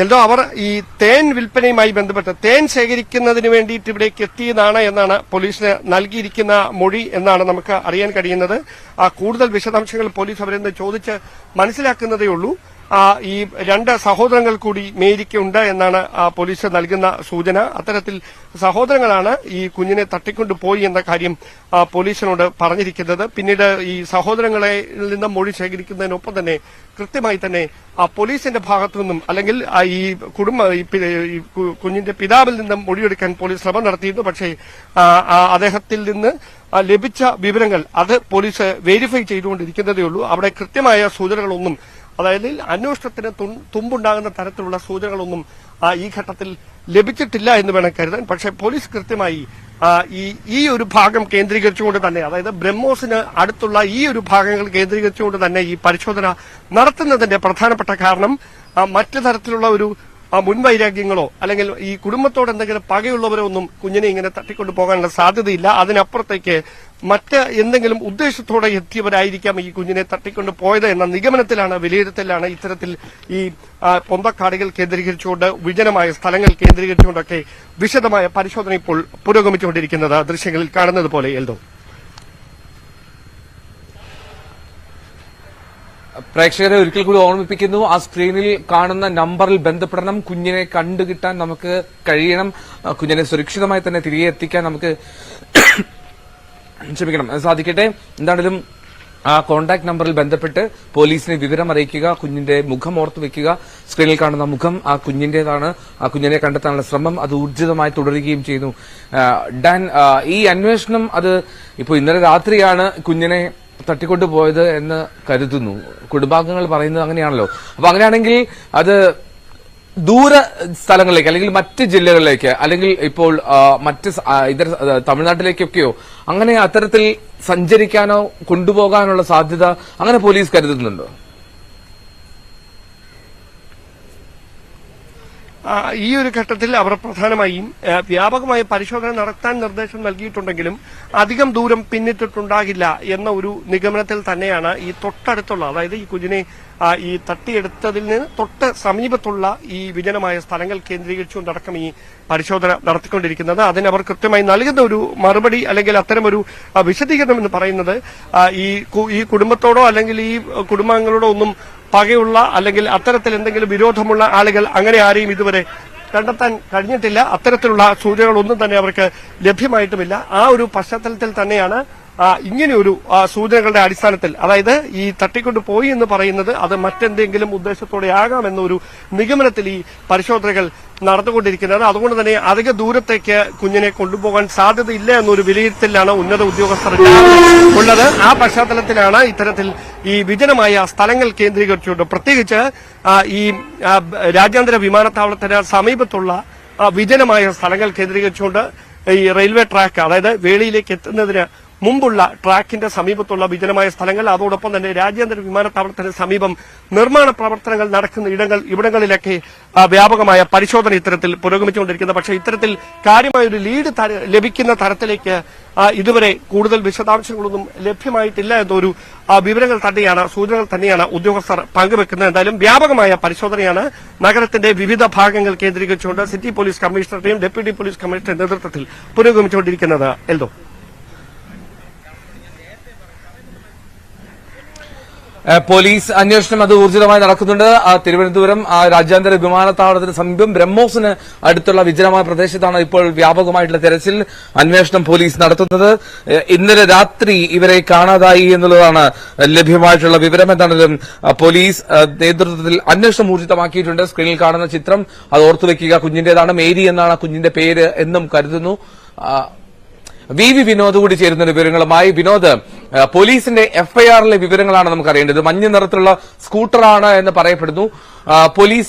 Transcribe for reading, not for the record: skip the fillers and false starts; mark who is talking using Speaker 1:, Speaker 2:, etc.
Speaker 1: എന്തോ അവർ ഈ തേൻ വിൽപ്പനയുമായി ബന്ധപ്പെട്ട് തേൻ ശേഖരിക്കുന്നതിന് വേണ്ടിയിട്ട് ഇവിടേക്ക് എത്തിയതാണ് എന്നാണ് പോലീസിന് നൽകിയിരിക്കുന്ന മൊഴി എന്നാണ് നമുക്ക് അറിയാൻ കഴിയുന്നത്. കൂടുതൽ വിശദാംശങ്ങൾ പോലീസ് അവരിൽ നിന്ന് ചോദിച്ച് മനസ്സിലാക്കുന്നതേയുള്ളൂ. ഈ രണ്ട് സഹോദരങ്ങൾ കൂടി മേരിക്കുണ്ട് എന്നാണ് പോലീസ് നൽകുന്ന സൂചന. അത്തരത്തിൽ സഹോദരങ്ങളാണ് ഈ കുഞ്ഞിനെ തട്ടിക്കൊണ്ടുപോയി എന്ന കാര്യം പോലീസിനോട് പറഞ്ഞിരിക്കുന്നത്. പിന്നീട് ഈ സഹോദരങ്ങളിൽ നിന്ന് മൊഴി ശേഖരിക്കുന്നതിനൊപ്പം തന്നെ കൃത്യമായി തന്നെ പോലീസിന്റെ ഭാഗത്തു നിന്നും അല്ലെങ്കിൽ ഈ കുഞ്ഞിന്റെ പിതാവിൽ നിന്നും മൊഴിയെടുക്കാൻ പോലീസ് ശ്രമം നടത്തിയിരുന്നു. പക്ഷേ അദ്ദേഹത്തിൽ നിന്ന് ലഭിച്ച വിവരങ്ങൾ അത് പോലീസ് വെരിഫൈ ചെയ്തുകൊണ്ടിരിക്കുന്നതേയുള്ളൂ. അവിടെ കൃത്യമായ സൂചനകളൊന്നും, അതായത് അന്വേഷണത്തിന് തുമ്പുണ്ടാകുന്ന തരത്തിലുള്ള സൂചനകളൊന്നും ഈ ഘട്ടത്തിൽ ലഭിച്ചിട്ടില്ല എന്ന് വേണം കരുതാൻ. പക്ഷേ പോലീസ് കൃത്യമായി ഈ ഒരു ഭാഗം കേന്ദ്രീകരിച്ചുകൊണ്ട് തന്നെ, അതായത് ബ്രഹ്മോസിന് അടുത്തുള്ള ഈ ഒരു ഭാഗങ്ങൾ കേന്ദ്രീകരിച്ചുകൊണ്ട് തന്നെ ഈ പരിശോധന നടത്തുന്നതിന്റെ പ്രധാനപ്പെട്ട കാരണം മറ്റു തരത്തിലുള്ള ഒരു മുൻവൈരാഗ്യങ്ങളോ അല്ലെങ്കിൽ ഈ കുടുംബത്തോട് എന്തെങ്കിലും പകയുള്ളവരോ ഒന്നും കുഞ്ഞിനെ ഇങ്ങനെ തട്ടിക്കൊണ്ടു പോകാനുള്ള സാധ്യതയില്ല. അതിനപ്പുറത്തേക്ക് മറ്റ് എന്തെങ്കിലും ഉദ്ദേശത്തോടെ എത്തിയവരായിരിക്കാം ഈ കുഞ്ഞിനെ തട്ടിക്കൊണ്ടു പോയത് എന്ന നിഗമനത്തിലാണ്, വിലയിരുത്തലാണ് ഇത്തരത്തിൽ ഈ പൊന്തക്കാടുകൾ കേന്ദ്രീകരിച്ചുകൊണ്ട്, വിജനമായ സ്ഥലങ്ങൾ കേന്ദ്രീകരിച്ചുകൊണ്ടൊക്കെ വിശദമായ പരിശോധന ഇപ്പോൾ പുരോഗമിച്ചുകൊണ്ടിരിക്കുന്നത് ദൃശ്യങ്ങളിൽ കാണുന്നത് പോലെ. എൽദോ,
Speaker 2: പ്രേക്ഷകരെ ഒരിക്കൽ കൂടി ഓർമ്മിപ്പിക്കുന്നു, ആ സ്ക്രീനിൽ കാണുന്ന നമ്പറിൽ ബന്ധപ്പെടണം. കുഞ്ഞിനെ കണ്ടുകിട്ടാൻ നമുക്ക് കഴിയണം. കുഞ്ഞിനെ സുരക്ഷിതമായി തന്നെ തിരികെ എത്തിക്കാൻ നമുക്ക് സാധിക്കട്ടെ. എന്താണെങ്കിലും ആ കോൺടാക്ട് നമ്പറിൽ ബന്ധപ്പെട്ട് പോലീസിനെ വിവരം അറിയിക്കുക. കുഞ്ഞിന്റെ മുഖം ഓർത്തു വെക്കുക. സ്ക്രീനിൽ കാണുന്ന മുഖം ആ കുഞ്ഞിന്റേതാണ്. ആ കുഞ്ഞിനെ കണ്ടെത്താനുള്ള ശ്രമം അത് ഊർജിതമായി തുടരുകയും ചെയ്യുന്നു. ഡാൻ, ഈ അന്വേഷണം അത് ഇപ്പോൾ ഇന്നലെ രാത്രിയാണ് കുഞ്ഞിനെ തട്ടിക്കൊണ്ടുപോയത് എന്ന് കരുതുന്നു. കുടുംബാംഗങ്ങൾ പറയുന്നത് അങ്ങനെയാണല്ലോ. അപ്പൊ അങ്ങനെയാണെങ്കിൽ അത് ദൂര സ്ഥലങ്ങളിലേക്ക് അല്ലെങ്കിൽ മറ്റ് ജില്ലകളിലേക്ക് അല്ലെങ്കിൽ ഇപ്പോൾ മറ്റ് തമിഴ്നാട്ടിലേക്കൊക്കെയോ അങ്ങനെ അത്തരത്തിൽ സഞ്ചരിക്കാനോ കൊണ്ടുപോകാനുള്ള സാധ്യത അങ്ങനെ പോലീസ് കരുതുന്നുണ്ടോ?
Speaker 1: ഈ ഒരു ഘട്ടത്തിൽ അവർ പ്രധാനമായും വ്യാപകമായ പരിശോധന നടത്താൻ നിർദ്ദേശം നൽകിയിട്ടുണ്ടെങ്കിലും അധികം ദൂരം പിന്നിട്ടിട്ടുണ്ടാകില്ല എന്ന ഒരു നിഗമനത്തിൽ തന്നെയാണ് ഈ തൊട്ടടുത്തുള്ള, അതായത് ഈ കുഞ്ഞിനെ ഈ തട്ടിയെടുത്തതിൽ നിന്ന് തൊട്ട് സമീപത്തുള്ള ഈ വിജനമായ സ്ഥലങ്ങൾ കേന്ദ്രീകരിച്ചുകൊണ്ടടക്കം ഈ പരിശോധന നടത്തിക്കൊണ്ടിരിക്കുന്നത്. അതിനവർ കൃത്യമായി നൽകുന്ന ഒരു മറുപടി അല്ലെങ്കിൽ അത്തരമൊരു വിശദീകരണം എന്ന് പറയുന്നത് ഈ കുടുംബത്തോടോ അല്ലെങ്കിൽ ഈ കുടുംബാംഗങ്ങളോടോ ഒന്നും പകയുള്ള അല്ലെങ്കിൽ അത്തരത്തിൽ എന്തെങ്കിലും വിരോധമുള്ള ആളുകൾ അങ്ങനെ ആരെയും ഇതുവരെ കണ്ടെത്താൻ കഴിഞ്ഞിട്ടില്ല. അത്തരത്തിലുള്ള സൂചനകളൊന്നും തന്നെ അവർക്ക് ലഭ്യമായിട്ടുമില്ല. ആ ഒരു പശ്ചാത്തലത്തിൽ തന്നെയാണ് ഇങ്ങനെയൊരു സൂചനകളുടെ അടിസ്ഥാനത്തിൽ, അതായത് ഈ തട്ടിക്കൊണ്ടു പോയി എന്ന് പറയുന്നത് അത് മറ്റെന്തെങ്കിലും ഉദ്ദേശത്തോടെ ആകാമെന്നൊരു നിഗമനത്തിൽ ഈ പരിശോധനകൾ നടന്നുകൊണ്ടിരിക്കുന്നത്. അതുകൊണ്ട് തന്നെ അധിക ദൂരത്തേക്ക് കുഞ്ഞിനെ കൊണ്ടുപോകാൻ സാധ്യതയില്ല എന്നൊരു വിലയിരുത്തലാണ് ഉന്നത ഉദ്യോഗസ്ഥർ ഉള്ളത്. ആ പശ്ചാത്തലത്തിലാണ് ഇത്തരത്തിൽ ഈ വിജനമായ സ്ഥലങ്ങൾ കേന്ദ്രീകരിച്ചുകൊണ്ട്, പ്രത്യേകിച്ച് ഈ രാജ്യാന്തര വിമാനത്താവളത്തിന് സമീപത്തുള്ള വിജനമായ സ്ഥലങ്ങൾ കേന്ദ്രീകരിച്ചുകൊണ്ട് ഈ റെയിൽവേ ട്രാക്ക്, അതായത് വേളിയിലേക്ക് എത്തുന്നതിന് മുമ്പുള്ള ട്രാക്കിന്റെ സമീപത്തുള്ള വിജനമായ സ്ഥലങ്ങൾ, അതോടൊപ്പം തന്നെ രാജ്യാന്തര വിമാനത്താവളത്തിന് സമീപം നിർമ്മാണ പ്രവർത്തനങ്ങൾ നടക്കുന്ന ഇവിടങ്ങളിലൊക്കെ വ്യാപകമായ പരിശോധന ഇത്തരത്തിൽ പുരോഗമിച്ചുകൊണ്ടിരിക്കുന്നത്. പക്ഷേ ഇത്തരത്തിൽ കാര്യമായൊരു ലീഡ് ലഭിക്കുന്ന തരത്തിലേക്ക് ഇതുവരെ കൂടുതൽ വിശദാംശങ്ങളൊന്നും ലഭ്യമായിട്ടില്ല എന്നൊരു സൂചനകൾ തന്നെയാണ് ഉദ്യോഗസ്ഥർ പങ്കുവെക്കുന്നത്. എന്തായാലും വ്യാപകമായ പരിശോധനയാണ് നഗരത്തിന്റെ വിവിധ ഭാഗങ്ങൾ കേന്ദ്രീകരിച്ചുകൊണ്ട് സിറ്റി പോലീസ് കമ്മീഷണറുടെയും ഡെപ്യൂട്ടി പോലീസ് കമ്മീഷണറുടെ നേതൃത്വത്തിൽ പുരോഗമിച്ചുകൊണ്ടിരിക്കുന്നത്. എൽദോ,
Speaker 2: പോലീസ് അന്വേഷണം അത് ഊർജിതമായി നടക്കുന്നുണ്ട്. തിരുവനന്തപുരം രാജ്യാന്തര വിമാനത്താവളത്തിന് സമീപം ബ്രഹ്മോസിന് അടുത്തുള്ള വിജനമായ പ്രദേശത്താണ് ഇപ്പോൾ വ്യാപകമായിട്ടുള്ള തെരച്ചിൽ അന്വേഷണം പോലീസ് നടത്തുന്നത്. ഇന്നലെ രാത്രി ഇവരെ കാണാതായി എന്നുള്ളതാണ് ലഭ്യമായിട്ടുള്ള വിവരം. എന്താണെങ്കിലും പോലീസ് നേതൃത്വത്തിൽ അന്വേഷണം ഊർജിതമാക്കിയിട്ടുണ്ട്. സ്ക്രീനിൽ കാണുന്ന ചിത്രം അത് ഓർത്തുവെക്കുക. കുഞ്ഞിന്റേതാണ്. മേരി എന്നാണ് കുഞ്ഞിന്റെ പേര് എന്നും കരുതുന്നു. വി വിനോദ് കൂടി ചേരുന്ന വിവരങ്ങളുമായി. വിനോദ്, പോലീസിന്റെ എഫ്ഐആറിലെ വിവരങ്ങളാണ് നമുക്ക് അറിയേണ്ടത്. മഞ്ഞ നിറത്തിലുള്ള സ്കൂട്ടറാണ് എന്ന് പറയപ്പെടുന്നു. പോലീസ്